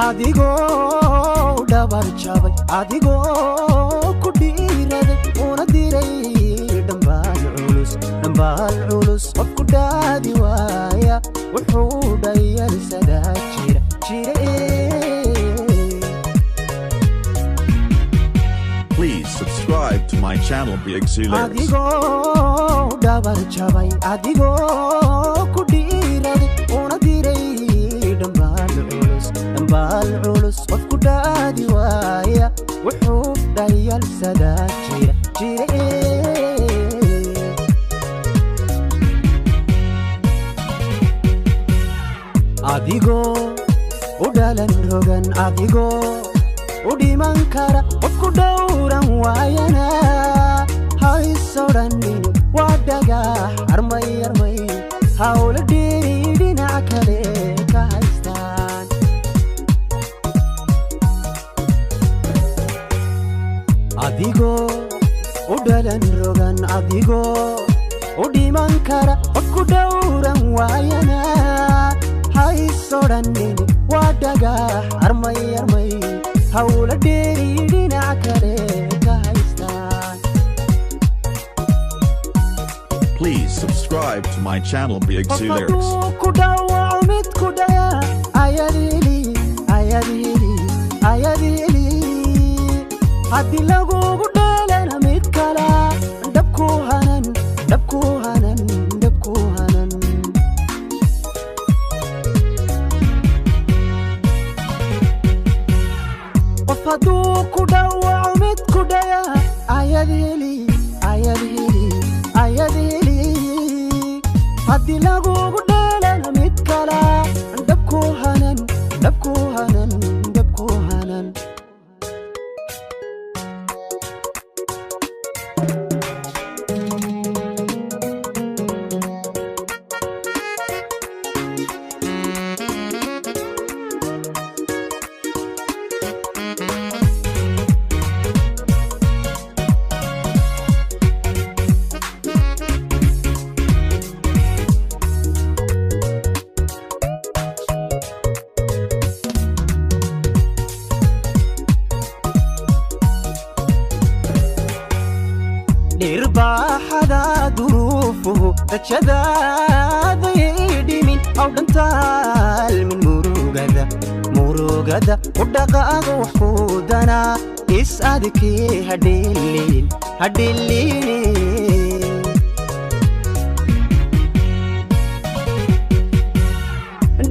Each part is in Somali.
adigoo dhabar jabay adigoo ku dhiiraday una diray dhambaal culus qof ku dhaadi waaya wuxuu dhayalsadaa jira Please subscribe to my channel BXC Lyrics. adigoo dhabar jabay adigoo ku dhiiraday una diray dhambaal culus qof ku dhaadi waaya wuxuu dhayalsadaa jira adigoo u dhalan rogan adigoo u dhiman kara qof ku dhowran waayana haysodhanin waa dhagax armay hawla dhiri dhinac kale ka haystaan adigoo u dhalan rogan adigoo u dhiman kara qof ku dhowran waayana haysodhanin waa dhagax armay hawla dhiri dhinac kale ka haystaan Please subscribe to my channel BXC Lyrics. ku dhawaco mid ku dhaya ayadili haddii lagugu dheelana mid kala dhabku hanan qof hadduu ku dhawaco mid ku dhaya ayadili haddii lagugu dheelana mid kala dhabku hanan dhirbaaxada duruufuhu rajadaada yidhimin aw dhantaalmin murugada u dhaqaaqa wax kuudana is adkii hadhilini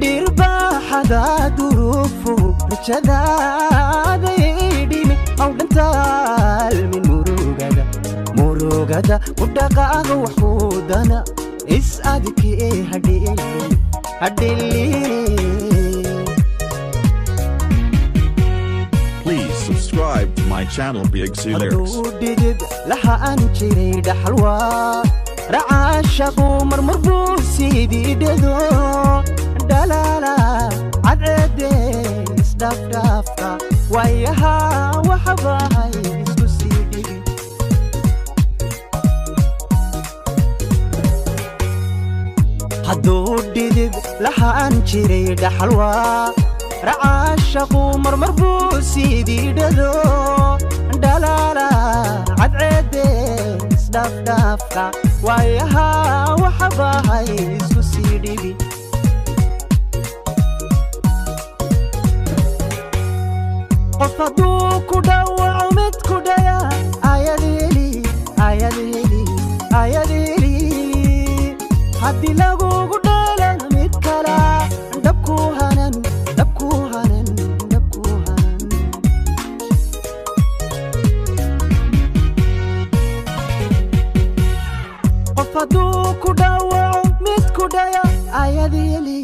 dhirbaaxada duruufuhu rajadaada yidhimin aw dhantaalmin murugada u dhaqaaqa wax kuudana is adkii hadhilini Please subscribe to my channel BXC Lyrics. dhidid lahaan jiray dhaxalwaa racaashaqu marmar buu sidii dhado dhalaala cadceede isdhaafdhaafka waayaha waxbahay isku sii dhigi hadduu dhidid lahaan jiray dhaxalwaa racaashaqu marmar buu sidii dhado dhalaala cadceede isdhaafdhaafka waayaha waxbahay isku sii dhigi qof hadduu ku dhawaco mid ku dhaya ayadili haddii lagugu dheelana mid kala dhabku hanan qof hadduu ku dhawaco mid ku dhaya ayadili